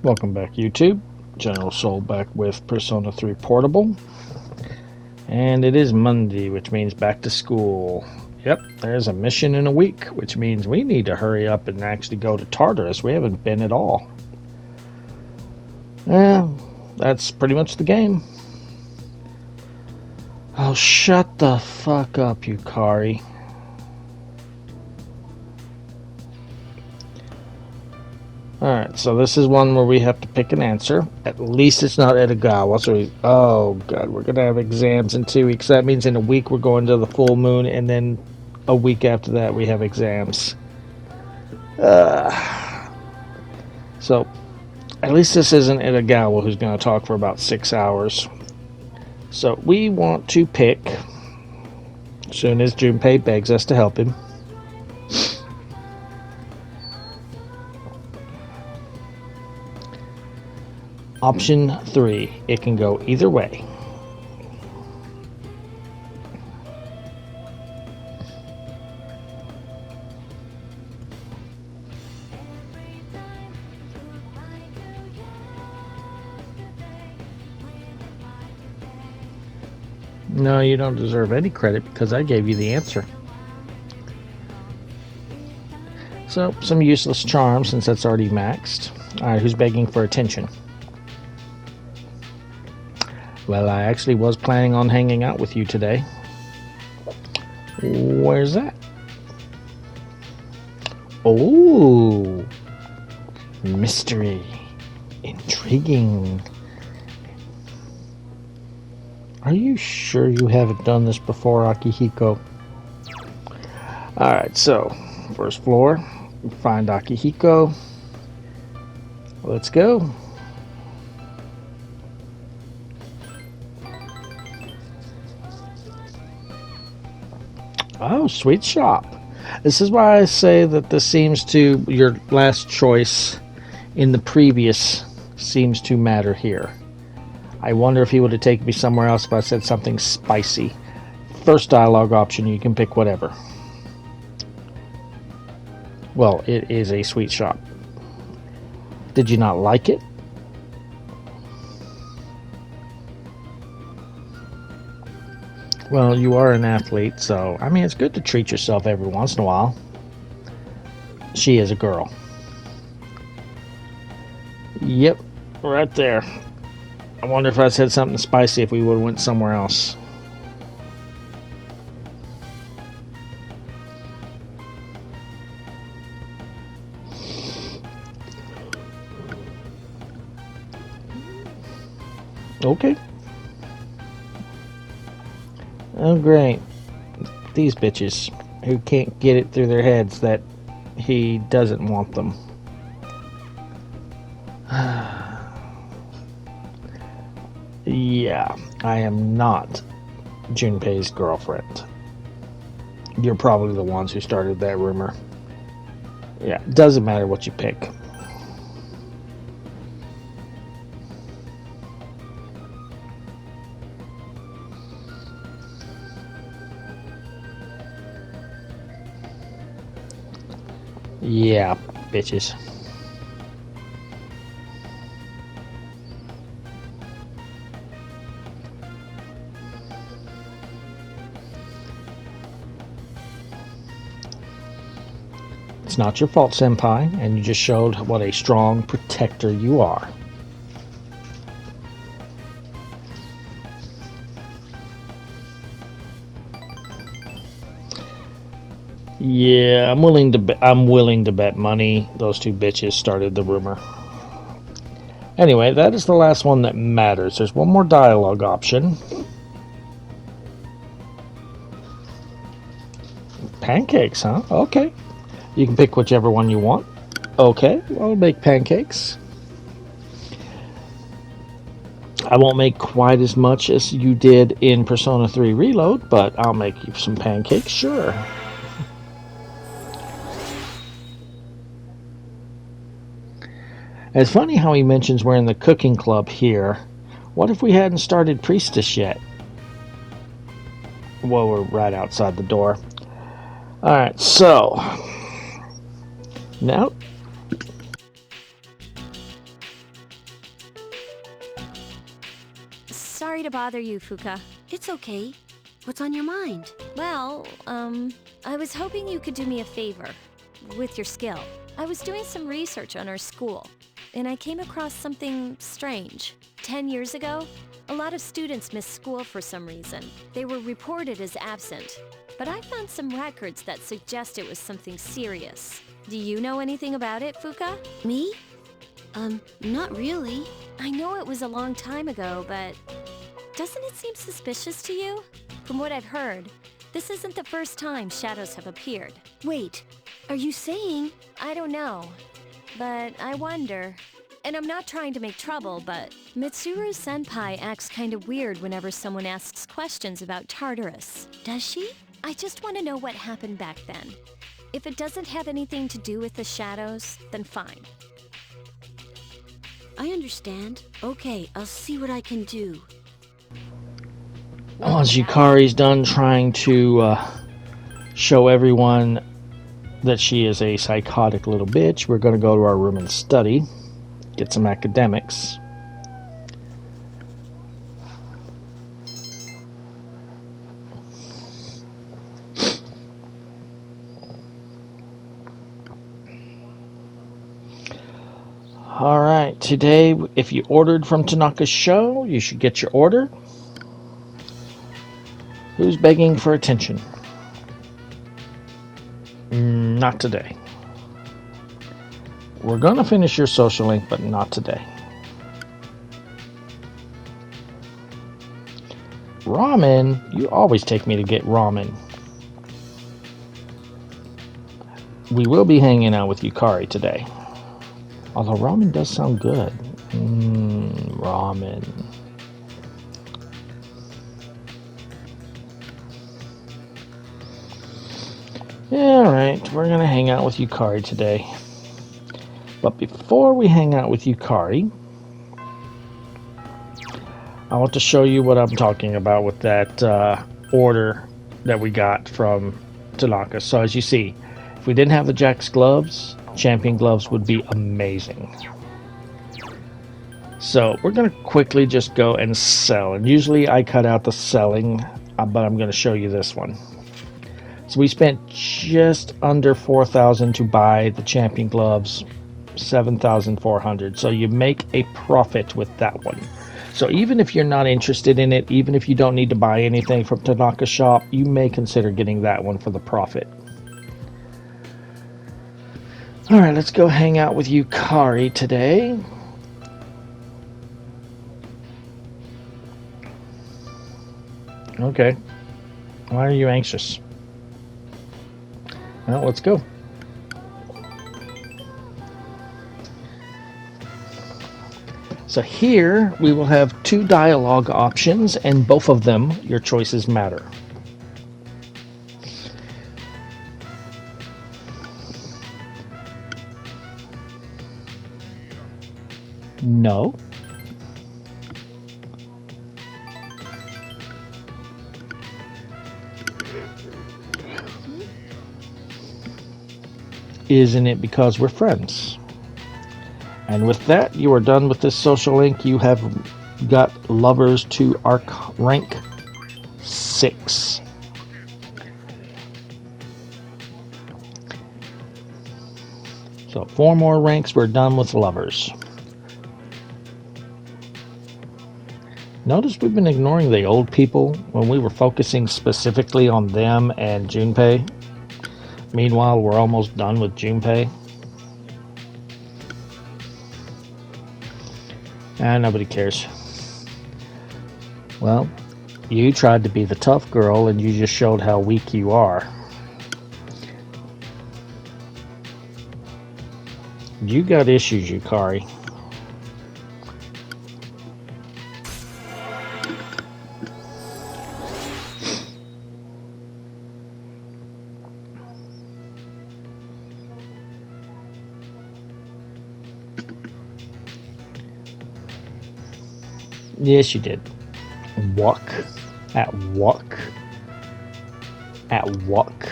Welcome back, YouTube. General Soul back with Persona 3 Portable. And it is Monday, which means back to school. Yep, there's a mission in a week, which means we need to hurry up and actually go to Tartarus. We haven't been at all. Yeah, that's pretty much the game. Oh, shut the fuck up, Yukari. Alright, so this is one where we have to pick an answer. At least it's not Edogawa. Oh god, we're going to have exams in 2 weeks. That means in a week we're going to the full moon, and then a week after that we have exams. So, at least this isn't Edogawa who's going to talk for about 6 hours. So, we want to pick, as soon as Junpei begs us to help him, Option 3. It can go either way. No, you don't deserve any credit because I gave you the answer. So, some useless charm since that's already maxed. Alright, who's begging for attention? Well, I actually was planning on hanging out with you today. Where's that? Oh, mystery. Intriguing. Are you sure you haven't done this before, Akihiko? Alright, so, first floor. Find Akihiko. Let's go. Oh, sweet shop. This is why I say that this seems to, your last choice in the previous seems to matter here. I wonder if he would have taken me somewhere else if I said something spicy. First dialogue option, you can pick whatever. Well, it is a sweet shop. Did you not like it? Well, you are an athlete, so, I mean, it's good to treat yourself every once in a while. She is a girl. Yep, right there. I wonder if I said something spicy if we would have went somewhere else. Okay. Oh, great. These bitches who can't get it through their heads that he doesn't want them. Yeah, I am not Junpei's girlfriend. You're probably the ones who started that rumor. Yeah, doesn't matter what you pick. Yeah, bitches. It's not your fault, Senpai, and you just showed what a strong protector you are. Yeah, I'm willing to bet money those two bitches started the rumor. Anyway, that is the last one that matters. There's one more dialogue option. Pancakes, huh? Okay. You can pick whichever one you want. Okay, I'll make pancakes. I won't make quite as much as you did in Persona 3 Reload, but I'll make you some pancakes, sure. It's funny how he mentions we're in the cooking club here. What if we hadn't started Priestess yet? Well, we're right outside the door. Alright, so now Sorry to bother you, Fuka. It's okay. What's on your mind? Well, I was hoping you could do me a favor with your skill. I was doing some research on our school, and I came across something strange. 10 years ago, a lot of students missed school for some reason. They were reported as absent, but I found some records that suggest it was something serious. Do you know anything about it, Fuka? Me? Not really. I know it was a long time ago, but doesn't it seem suspicious to you? From what I've heard, this isn't the first time shadows have appeared. Wait, are you saying? I don't know, but I wonder. And I'm not trying to make trouble, but Mitsuru-senpai acts kind of weird whenever someone asks questions about Tartarus. Does she? I just want to know what happened back then. If it doesn't have anything to do with the shadows, then fine. I understand. Okay, I'll see what I can do. Once Yukari's done trying to show everyone that she is a psychotic little bitch, we're going to go to our room and study, get some academics. Alright, today, if you ordered from Tanaka's show, you should get your order. Who's begging for attention? Not today. We're going to finish your social link, but not today. Ramen? You always take me to get ramen. We will be hanging out with Yukari today. Although ramen does sound good. Ramen. Alright, we're going to hang out with Yukari today. But before we hang out with Yukari, I want to show you what I'm talking about with that order that we got from Tanaka. So as you see, if we didn't have the Jack's gloves, champion gloves would be amazing. So we're going to quickly just go and sell. And usually I cut out the selling, but I'm going to show you this one. So we spent just under 4,000 to buy the champion gloves, 7,400. So you make a profit with that one. So even if you're not interested in it, even if you don't need to buy anything from Tanaka's shop, you may consider getting that one for the profit. Alright, let's go hang out with Yukari today. Okay. Why are you anxious? Well, let's go. So here we will have two dialogue options, and both of them, your choices matter. No. Isn't it because we're friends? And with that, you are done with this social link. You have got lovers to arc rank 6. So 4 more ranks, we're done with lovers. Notice we've been ignoring the old people when we were focusing specifically on them and Junpei. Meanwhile, we're almost done with Junpei. Nobody cares. Well, you tried to be the tough girl and you just showed how weak you are. You got issues, Yukari. Yes, you did. Walk. At walk. At walk.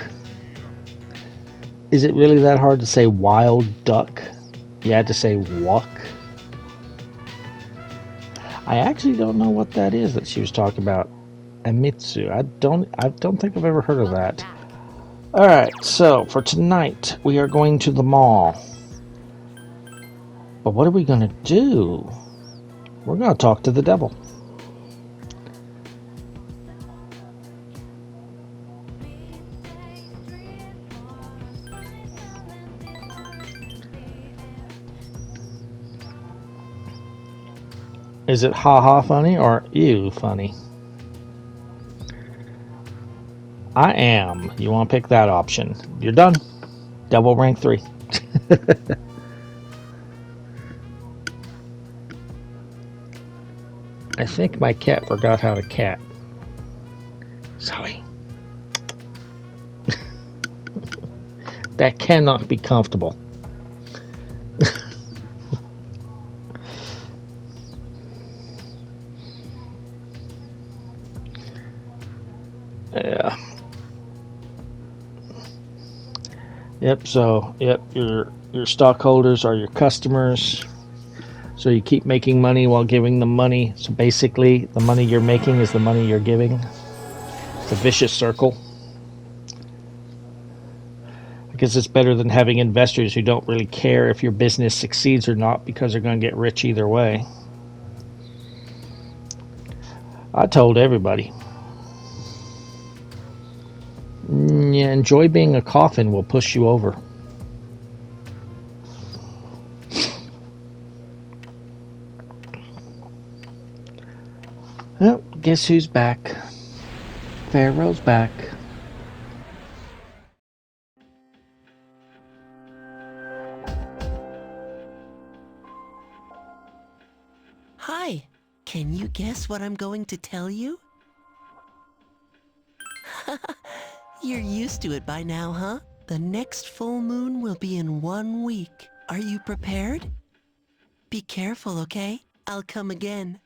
Is it really that hard to say wild duck? You had to say walk. I actually don't know what that is that she was talking about. Amitsu. I don't think I've ever heard of that. Alright, so for tonight we are going to the mall. But what are we gonna do? We're gonna talk to the devil. Is it ha-ha funny or ew funny? I am. You want to pick that option. You're done. Devil rank 3. I think my cat forgot how to cat. Sorry. That cannot be comfortable. Yeah. Yep, so your stockholders are your customers. So you keep making money while giving them money. So basically the money you're making is the money you're giving. It's a vicious circle. I guess it's better than having investors who don't really care if your business succeeds or not because they're going to get rich either way. I told everybody. Yeah, enjoy being a coffin will push you over. Well, guess who's back? Pharaoh's back. Hi, can you guess what I'm going to tell you? You're used to it by now, huh? The next full moon will be in 1 week. Are you prepared? Be careful, okay? I'll come again.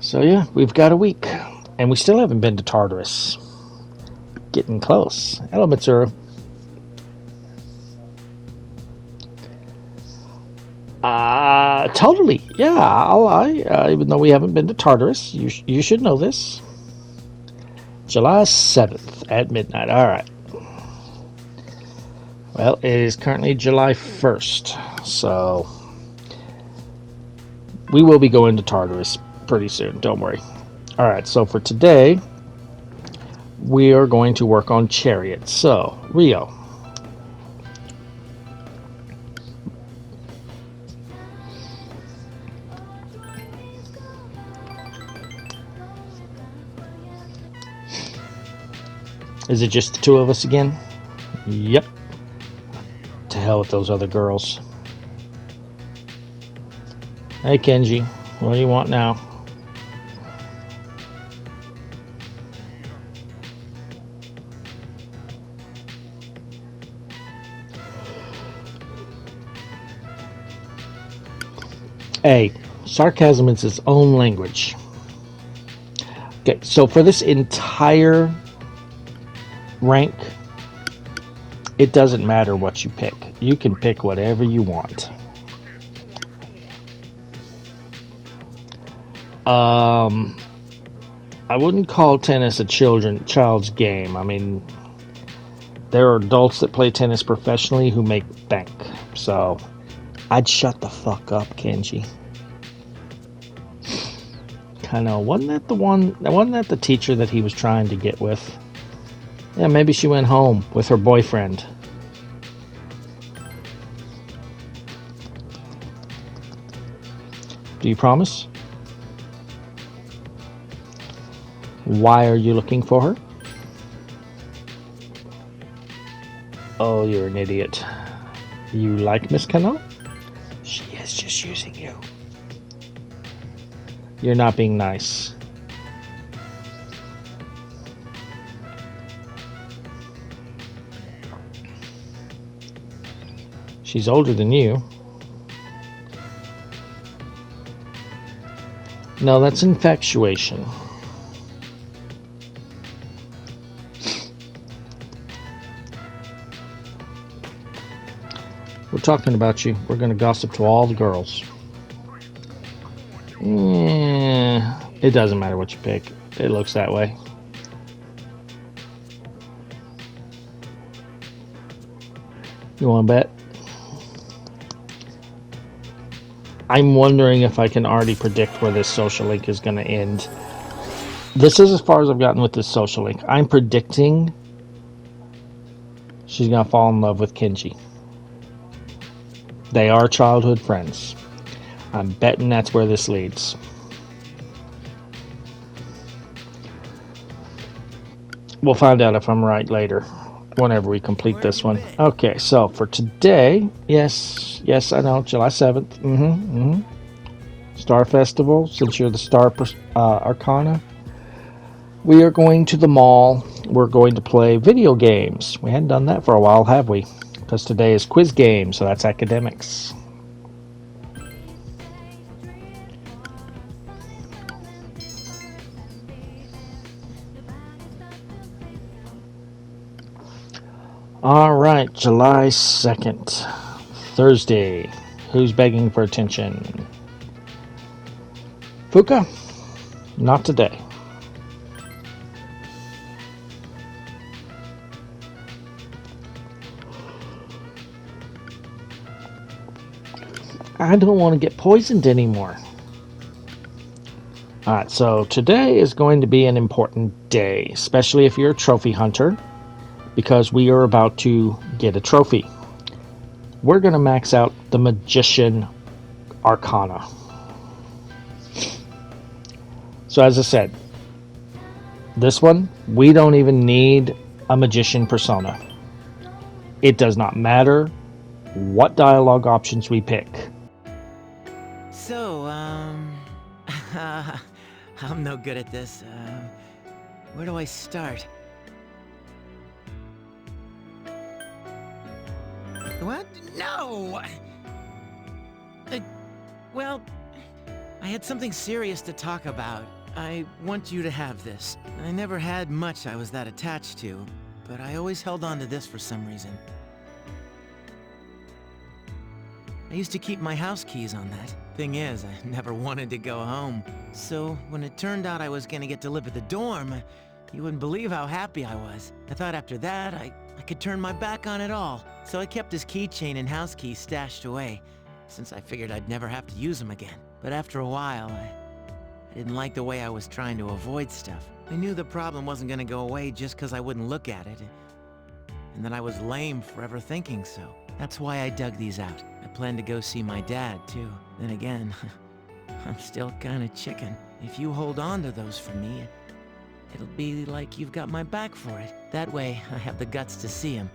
So yeah, we've got a week. And we still haven't been to Tartarus. Getting close. Hello, Mitsuru. Totally. Yeah, even though we haven't been to Tartarus, you should know this. July 7th at midnight. All right. Well, it is currently July 1st, so we will be going to Tartarus pretty soon. Don't worry. All right, so for today, we are going to work on chariots. So, Rio. Is it just the two of us again? Yep. To hell with those other girls. Hey, Kenji. What do you want now? A. Sarcasm is its own language. Okay, so for this entire rank, it doesn't matter what you pick. You can pick whatever you want. I wouldn't call tennis a child's game. I mean, there are adults that play tennis professionally who make bank. So, I'd shut the fuck up, Kenji. I know, wasn't that the teacher that he was trying to get with? Yeah, maybe she went home with her boyfriend. Do you promise? Why are you looking for her? Oh, you're an idiot. You like Miss Kano? She is just using you. You're not being nice. She's older than you. No, that's infatuation. We're talking about you. We're going to gossip to all the girls. It doesn't matter what you pick. It looks that way. You want to bet? I'm wondering if I can already predict where this social link is going to end. This is as far as I've gotten with this social link. I'm predicting she's going to fall in love with Kenji. They are childhood friends. I'm betting that's where this leads. We'll find out if I'm right later, whenever we complete this one. Okay, so for today, yes, I know, July 7th. Star Festival, since you're the Star Arcana. We are going to the mall. We're going to play video games. We hadn't done that for a while, have we? Because today is quiz game, so that's academics. All right, July 2nd, Thursday. Who's begging for attention? Fuka? Not today. I don't want to get poisoned anymore. Alright, so today is going to be an important day, especially if you're a trophy hunter, because we are about to get a trophy. We're going to max out the Magician Arcana. So as I said, this one, we don't even need a Magician persona. It does not matter what dialogue options we pick. So, I'm no good at this. Where do I start? What? No! Well, I had something serious to talk about. I want you to have this. I never had much I was that attached to, but I always held on to this for some reason. I used to keep my house keys on that. Thing is, I never wanted to go home. So, when it turned out I was gonna get to live at the dorm, you wouldn't believe how happy I was. I thought after that, I could turn my back on it all. So I kept his keychain and house keys stashed away, since I figured I'd never have to use them again. But after a while, I didn't like the way I was trying to avoid stuff. I knew the problem wasn't gonna go away just because I wouldn't look at it, and that I was lame for ever thinking so. That's why I dug these out. I plan to go see my dad, too. Then again, I'm still kinda chicken. If you hold on to those for me, it'll be like you've got my back for it. That way, I have the guts to see him.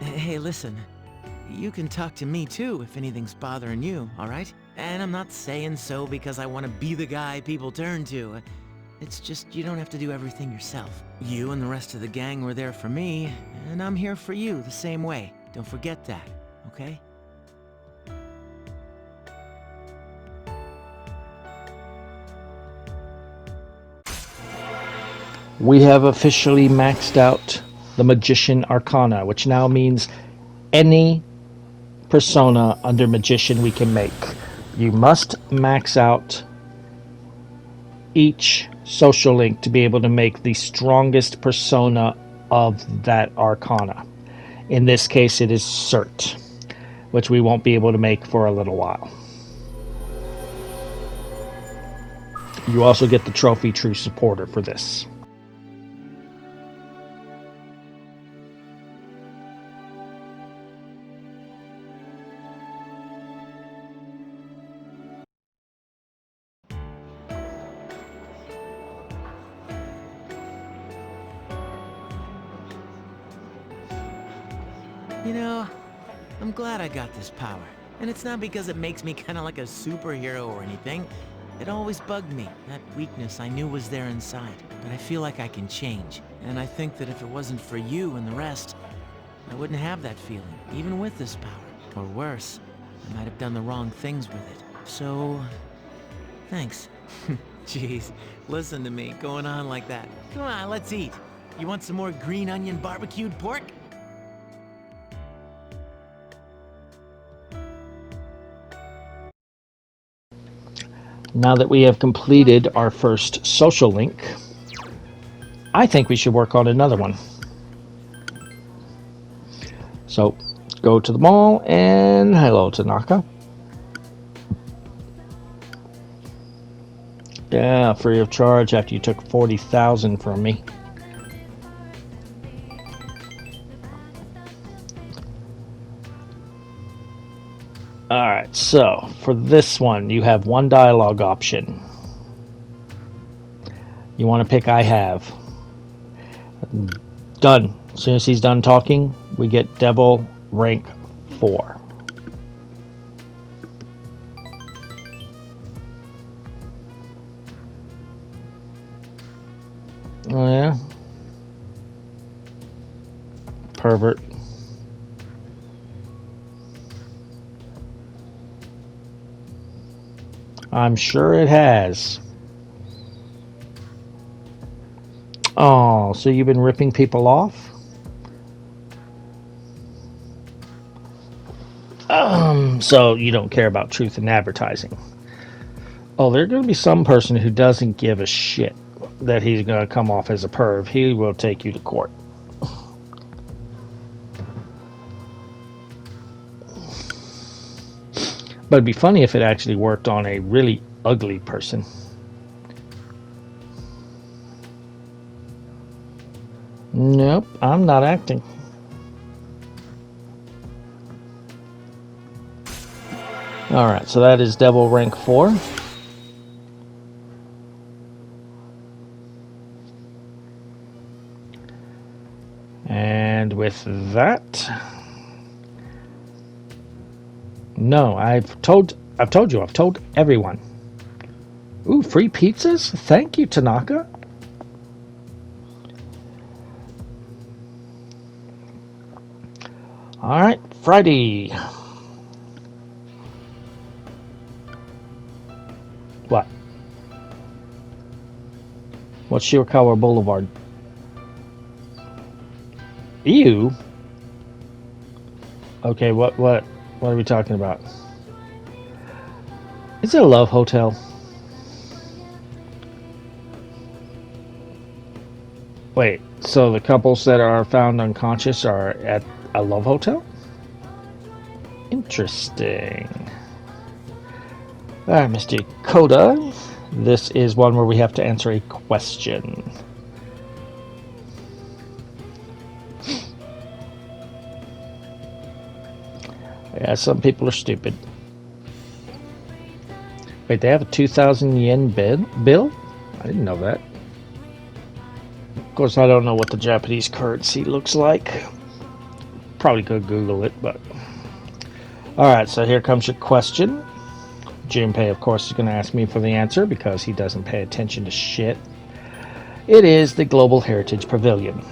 Hey, listen. You can talk to me too if anything's bothering you, alright? And I'm not saying so because I want to be the guy people turn to. It's just you don't have to do everything yourself. You and the rest of the gang were there for me, and I'm here for you the same way. Don't forget that, okay? We have officially maxed out the Magician Arcana, which now means any persona under Magician we can make. You must max out each social link to be able to make the strongest persona of that Arcana. In this case, it is Cert, which we won't be able to make for a little while. You also get the trophy True Supporter for this. You know, I'm glad I got this power. And it's not because it makes me kinda like a superhero or anything. It always bugged me, that weakness I knew was there inside. But I feel like I can change. And I think that if it wasn't for you and the rest, I wouldn't have that feeling, even with this power. Or worse, I might have done the wrong things with it. So, thanks. Jeez, listen to me, going on like that. Come on, let's eat. You want some more green onion barbecued pork? Now that we have completed our first social link, I think we should work on another one. So, go to the mall and hello, Tanaka. Yeah, free of charge after you took 40,000 from me. Alright, so for this one, you have one dialogue option. You want to pick I have. Done. As soon as he's done talking, we get Devil rank 4. Oh yeah? Pervert. I'm sure it has. Oh, so you've been ripping people off? So you don't care about truth in advertising. Oh, there's going to be some person who doesn't give a shit that he's going to come off as a perv. He will take you to court. But it'd be funny if it actually worked on a really ugly person. Nope, I'm not acting. Alright, so that is Devil rank 4. And with that... No, I've told everyone. Ooh, free pizzas? Thank you, Tanaka. Alright, Friday. What? What's Shirakawa Boulevard? Ew. Okay, what are we talking about? Is it a love hotel? Wait, so the couples that are found unconscious are at a love hotel? Interesting. Alright, Mr. Koda. This is one where we have to answer a question. Yeah, some people are stupid. Wait, they have a 2,000 yen bill? I didn't know that. Of course, I don't know what the Japanese currency looks like. Probably could Google it, but... Alright, so here comes your question. Junpei, of course, is going to ask me for the answer because he doesn't pay attention to shit. It is the Global Heritage Pavilion.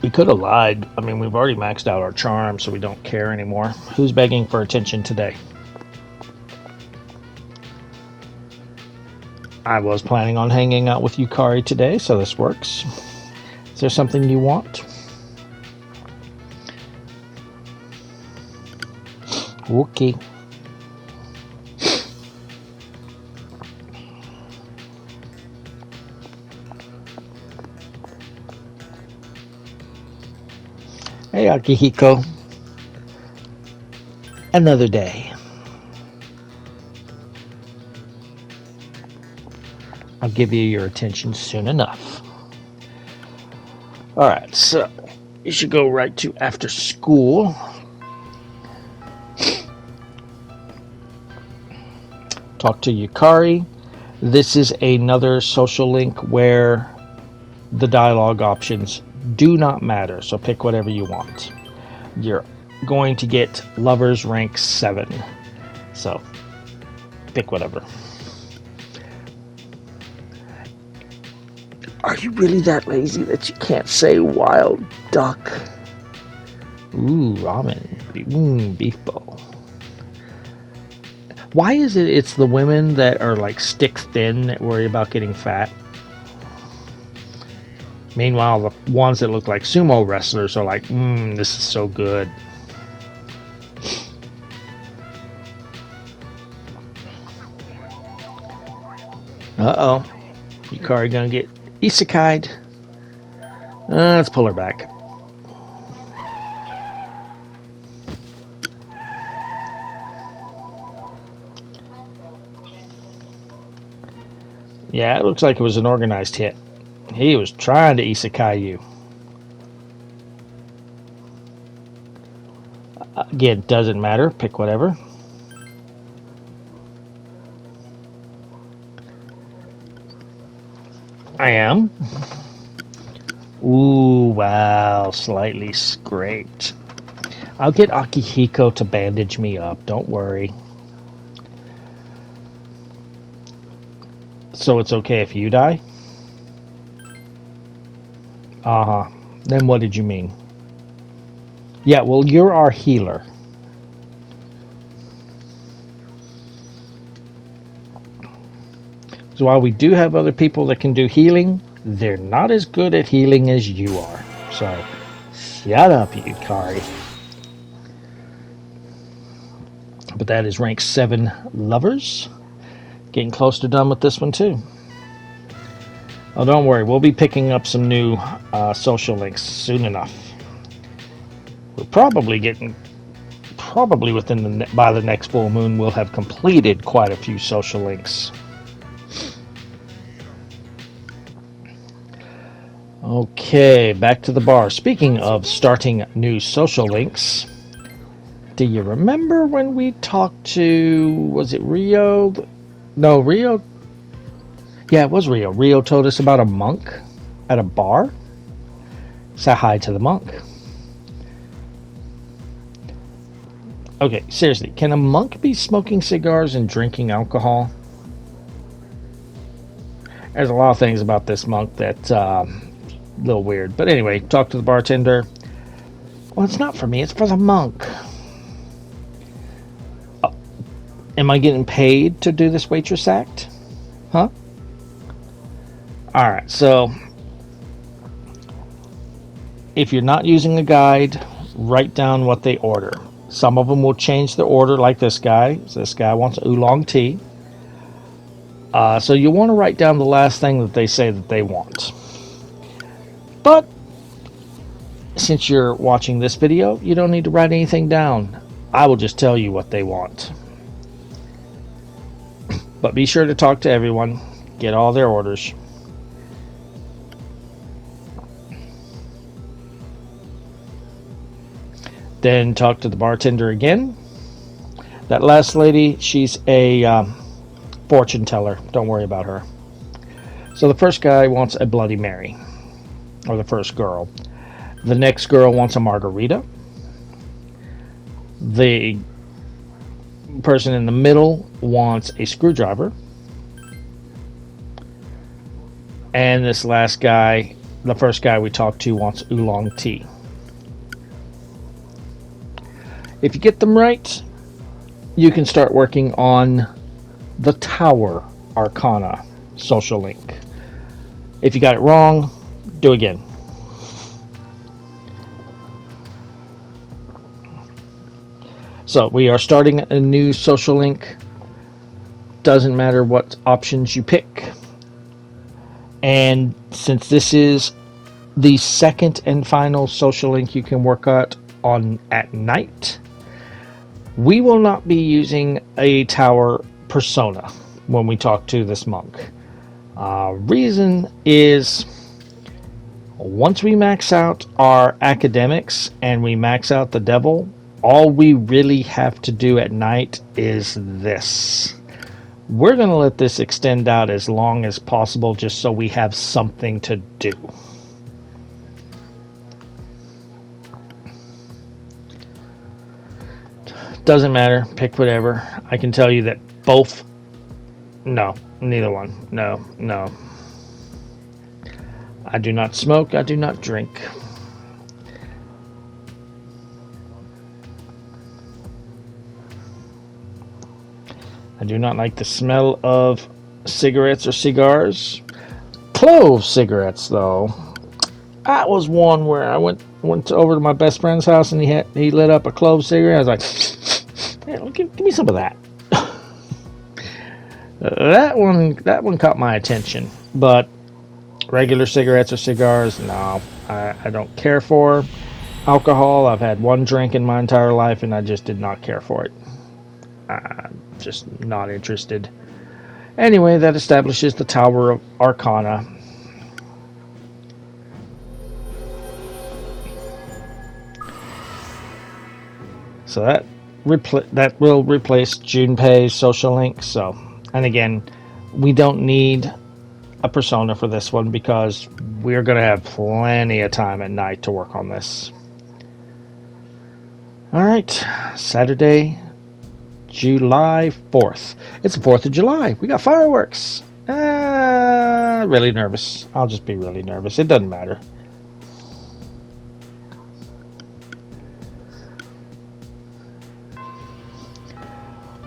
We could have lied. I mean, we've already maxed out our charm, so we don't care anymore. Who's begging for attention today? I was planning on hanging out with Yukari today, so this works. Is there something you want? Okay. Hey, Akihiko. Another day. I'll give you your attention soon enough. Alright, so you should go right to after school. Talk to Yukari. This is another social link where the dialogue options do not matter, so pick whatever you want. You're going to get lovers rank 7, so pick whatever. Are you really that lazy that you can't say wild duck? Ooh, ramen. Beef bowl. Why is it it's the women that are like stick thin that worry about getting fat? Meanwhile, the ones that look like sumo wrestlers are like, this is so good. Uh-oh. Yukari gonna get isekai'd. Let's pull her back. Yeah, it looks like it was an organized hit. He was trying to isekai you. Again, doesn't matter. Pick whatever. I am. Ooh, wow. Slightly scraped. I'll get Akihiko to bandage me up. Don't worry. So it's okay if you die? Uh-huh. Then what did you mean? Yeah, well, you're our healer. So while we do have other people that can do healing, they're not as good at healing as you are. So, shut up, Yukari. But that is rank 7 lovers. Getting close to done with this one, too. Oh, don't worry. We'll be picking up some new social links soon enough. We're probably within by the next full moon, we'll have completed quite a few social links. Okay, back to the bar. Speaking of starting new social links, do you remember when we talked to, was it Rio? No, Rio. Yeah, it was Rio. Rio told us about a monk at a bar. Say hi to the monk. Okay, seriously, can a monk be smoking cigars and drinking alcohol? There's a lot of things about this monk that a little weird. But anyway, talk to the bartender. Well, it's not for me. It's for the monk. Am I getting paid to do this waitress act? Huh? Alright, so if you're not using a guide, write down what they order. Some of them will change the order, like this guy. This guy wants oolong tea. So you want to write down the last thing that they say that they want. But since you're watching this video, you don't need to write anything down. I will just tell you what they want. But be sure to talk to everyone. Get all their orders. Then talk to the bartender again. That last lady, she's a fortune teller. Don't worry about her. So the first guy wants a Bloody Mary. Or the first girl. The next girl wants a margarita. The person in the middle wants a screwdriver. And this last guy, the first guy we talked to, wants oolong tea. If you get them right, you can start working on the Tower Arcana social link. If you got it wrong, do again. So we are starting a new social link. Doesn't matter what options you pick. And since this is the second and final social link you can work out on at night, we will not be using a tower persona when we talk to this monk. Reason is, once we max out our academics and we max out the devil, all we really have to do at night is this. We're going to let this extend out as long as possible just so we have something to do. Doesn't matter. Pick whatever. I can tell you that both... No, neither one. No. I do not smoke, I do not drink. I do not like the smell of cigarettes or cigars. Clove cigarettes, though. That was one where I went over to my best friend's house and he lit up a clove cigarette. I was like, hey, give me some of that. That one caught my attention. But regular cigarettes or cigars, no, I don't care for. Alcohol, I've had one drink in my entire life and I just did not care for it. Just not interested. Anyway, that establishes the Tower of Arcana. So that will replace Junpei's social link. So, and again, we don't need a persona for this one because we're going to have plenty of time at night to work on this. All right, Saturday, July 4th. It's the 4th of July. We got fireworks. Really nervous. I'll just be really nervous. It doesn't matter.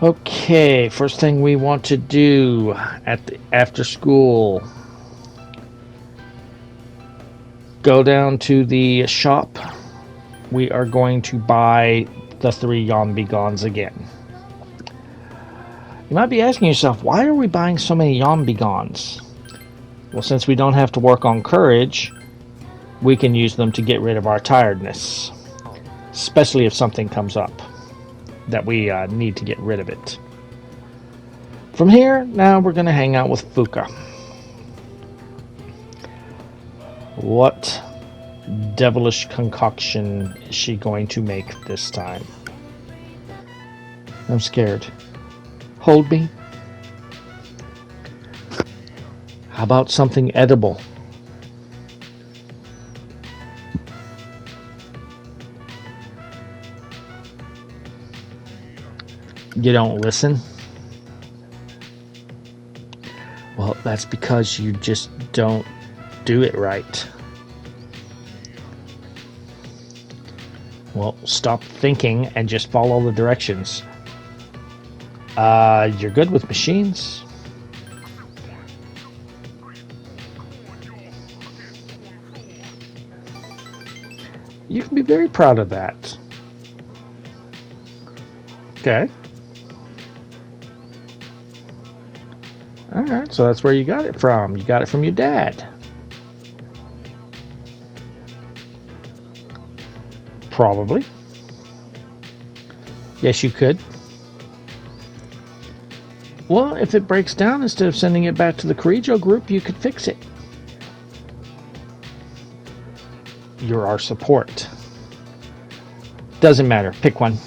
Okay, first thing we want to do after school. Go down to the shop. We are going to buy the 3 Yombigons again. You might be asking yourself, why are we buying so many Yombigons? Well, since we don't have to work on courage, we can use them to get rid of our tiredness. Especially if something comes up that we need to get rid of it. From here, now we're going to hang out with Fuuka. What devilish concoction is she going to make this time? I'm scared. Hold me. How about something edible? You don't listen? Well, that's because you just don't do it right. Well, stop thinking and just follow the directions. You're good with machines? You can be very proud of that. Okay. Alright, so that's where you got it from. You got it from your dad. Probably. Yes, you could. Well, if it breaks down, instead of sending it back to the Kirijo group, you could fix it. You're our support. Doesn't matter. Pick one.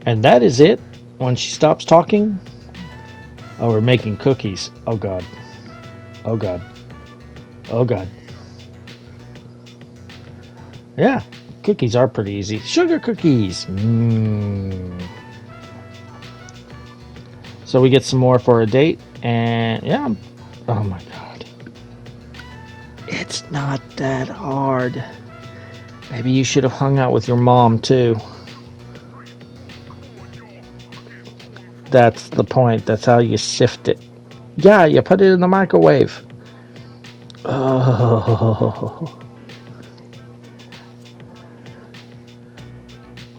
And that is it. When she stops talking. Oh, we're making cookies. Oh, God. Oh, God. Oh, God. Yeah, cookies are pretty easy. Sugar cookies. So we get some more for a date. And, yeah. Oh, my God. It's not that hard. Maybe you should have hung out with your mom, too. That's the point. That's how you sift it. Yeah, you put it in the microwave. Oh.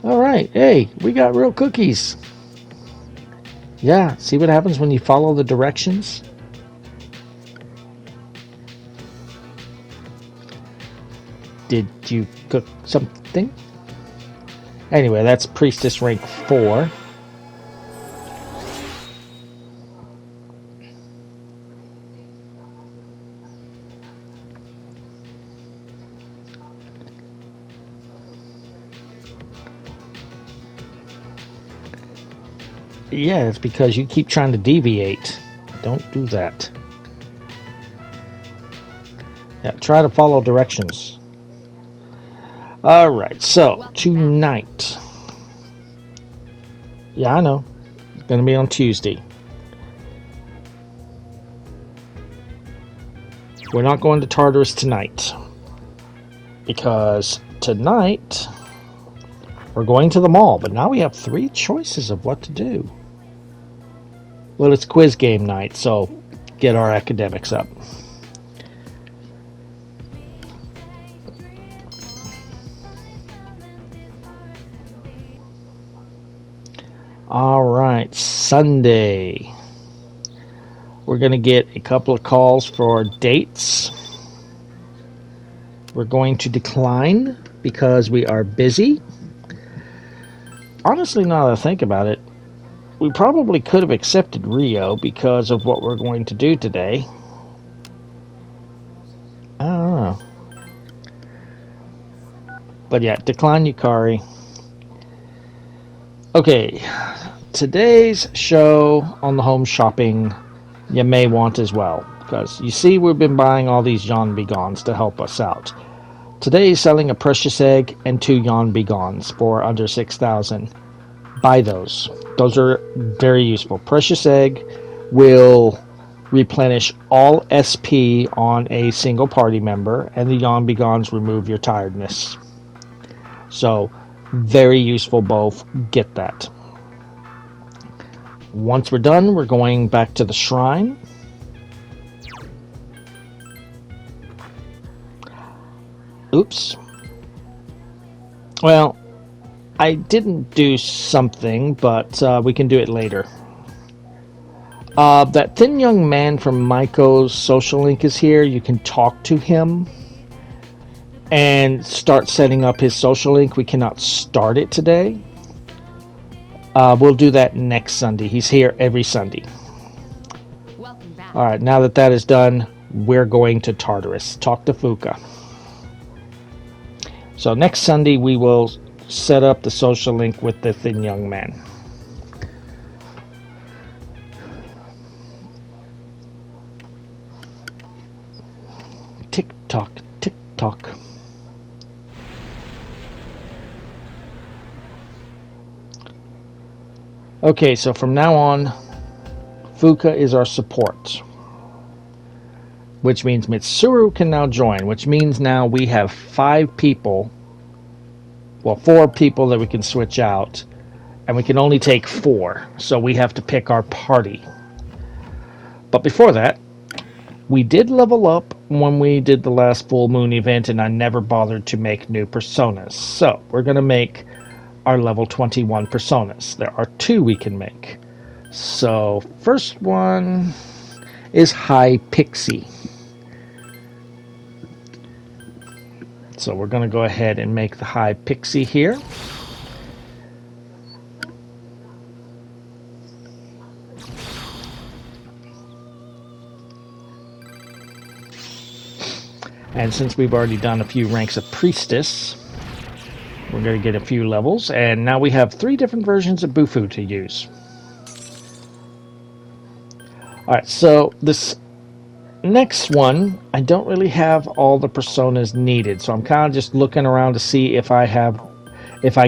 Alright, hey, we got real cookies. Yeah, see what happens when you follow the directions? Did you cook something? Anyway, that's Priestess rank 4. Yeah, it's because you keep trying to deviate. Don't do that. Yeah, try to follow directions. Alright, so tonight. Yeah, I know. It's going to be on Tuesday. We're not going to Tartarus tonight. Because tonight we're going to the mall. But now we have 3 choices of what to do. Well, it's quiz game night, so get our academics up. Alright, Sunday. We're going to get a couple of calls for dates. We're going to decline because we are busy. Honestly, now that I think about it, we probably could have accepted Rio because of what we're going to do today. I don't know. But yeah, decline Yukari. Okay, today's show on the home shopping you may want as well. Because you see we've been buying all these Yon Begons to help us out. Today is selling a precious egg and 2 Yon Begons for under 6,000. Buy those. Those are very useful. Precious egg will replenish all SP on a single party member, and the Yon Begons remove your tiredness. So, very useful both. Get that. Once we're done, we're going back to the shrine. Oops. Well, I didn't do something, but we can do it later. That thin young man from Maiko's social link is here. You can talk to him and start setting up his social link. We cannot start it today. We'll do that next Sunday. He's here every Sunday. Welcome back. Alright, now that that is done, we're going to Tartarus. Talk to Fuka. So next Sunday we will set up the social link with the thin young man. Tick tock, tick tock. Okay, so from now on, Fuka is our support. Which means Mitsuru can now join, which means now we have 5 people, well, 4 people that we can switch out, and we can only take 4, so we have to pick our party. But before that, we did level up when we did the last full moon event, and I never bothered to make new personas. So, we're going to make our level 21 personas. There are 2 we can make. So, first one is High Pixie. So we're going to go ahead and make the High Pixie here. And since we've already done a few ranks of Priestess, we're going to get a few levels. And now we have 3 different versions of Bufu to use. Alright, so this next one, I don't really have all the personas needed, so I'm kind of just looking around to see if I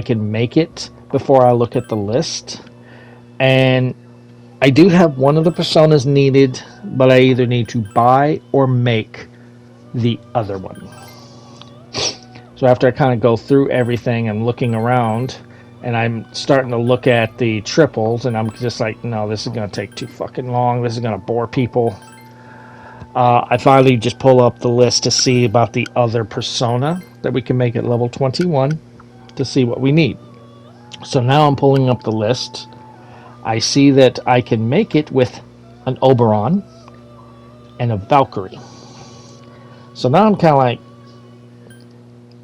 can make it before I look at the list. And I do have one of the personas needed, but I either need to buy or make the other one. So after I kind of go through everything and looking around, and I'm starting to look at the triples, and I'm just like, no, this is going to take too fucking long. This is going to bore people. I finally just pull up the list to see about the other persona that we can make at level 21 to see what we need. So now I'm pulling up the list. I see that I can make it with an Oberon and a Valkyrie. So now I'm kind of like,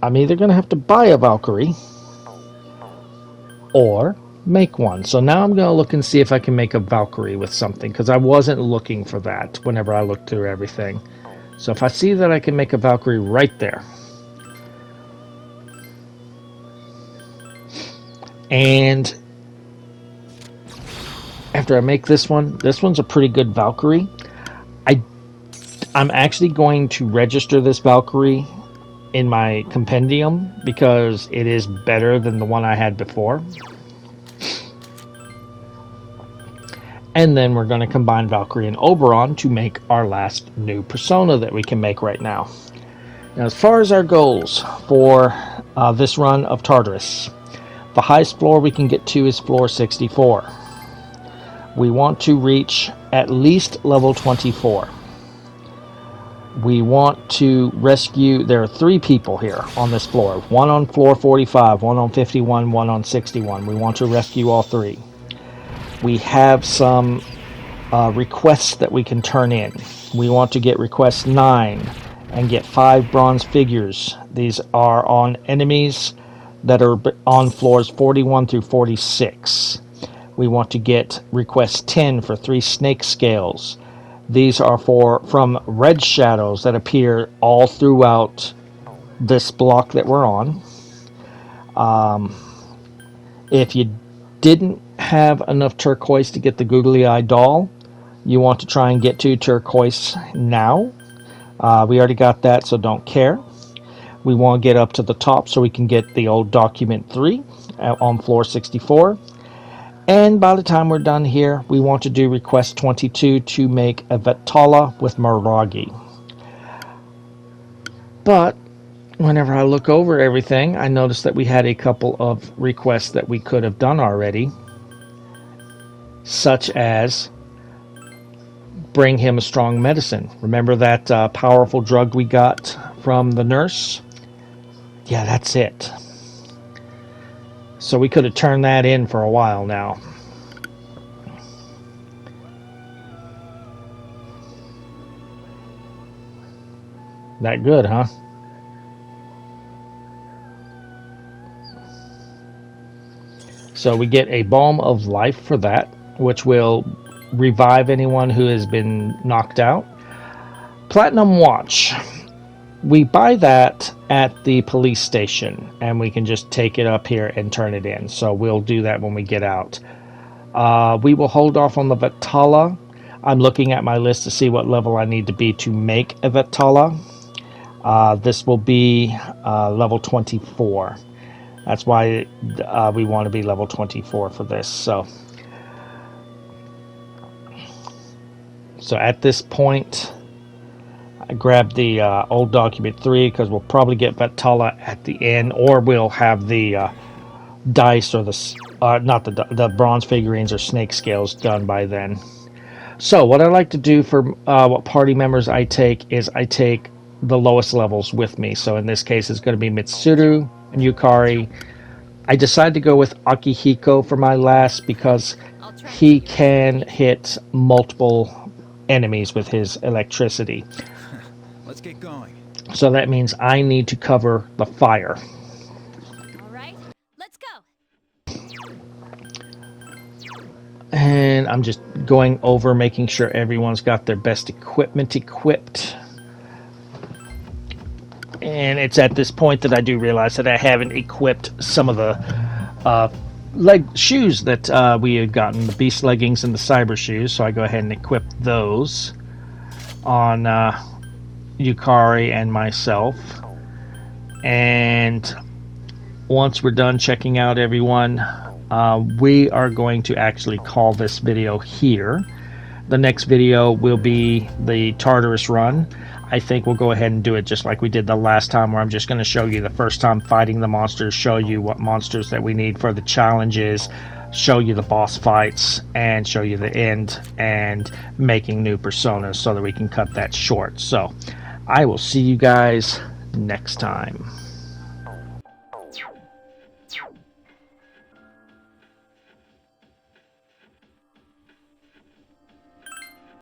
I'm either going to have to buy a Valkyrie or make one. So now I'm going to look and see if I can make a Valkyrie with something, because I wasn't looking for that whenever I looked through everything. So if I see that I can make a Valkyrie right there, and after I make this one's a pretty good Valkyrie. I'm actually going to register this Valkyrie in my compendium because it is better than the one I had before. And then we're going to combine Valkyrie and Oberon to make our last new persona that we can make right now. Now, as far as our goals for this run of Tartarus, the highest floor we can get to is floor 64. We want to reach at least level 24. We want to rescue, there are 3 people here on this floor. One on floor 45, one on 51, one on 61. We want to rescue all 3. We have some requests that we can turn in. We want to get request 9 and get 5 bronze figures. These are on enemies that are on floors 41 through 46. We want to get request 10 for 3 snake scales. These are from red shadows that appear all throughout this block that we're on. If you didn't have enough turquoise to get the googly eye doll, you want to try and get to turquoise now. We already got that, so don't care. We want to get up to the top so we can get the old document 3 on floor 64. And by the time we're done here, we want to do request 22 to make a Vetala with Miragi. But whenever I look over everything, I noticed that we had a couple of requests that we could have done already, such as bring him a strong medicine. Remember that powerful drug we got from the nurse? Yeah, that's it. So we could have turned that in for a while now. That good, huh? So we get a Balm of Life for that, which will revive anyone who has been knocked out. Platinum Watch. We buy that at the police station, and we can just take it up here and turn it in. So we'll do that when we get out. We will hold off on the Vetala. I'm looking at my list to see what level I need to be to make a Vetala. This will be level 24. That's why we want to be level 24 for this. So at this point, I grabbed the old document 3 because we'll probably get Vetala at the end, or we'll have the dice or the bronze figurines or snake scales done by then. So what I like to do for what party members I take is I take the lowest levels with me. So in this case, it's going to be Mitsuru and Yukari. I decided to go with Akihiko for my last because he can hit multiple enemies with his electricity. Let's get going. So that means I need to cover the fire. All right, let's go. And I'm just going over making sure everyone's got their best equipment equipped. And it's at this point that I do realize that I haven't equipped some of the shoes that we had gotten, the beast leggings and the cyber shoes. So I go ahead and equip those on Yukari and myself. And once we're done checking out everyone, we are going to actually call this video here. The next video will be the Tartarus run. I think we'll go ahead and do it just like we did the last time, where I'm just going to show you the first time fighting the monsters, show you what monsters that we need for the challenges, show you the boss fights, and show you the end, and making new personas so that we can cut that short. So I will see you guys next time.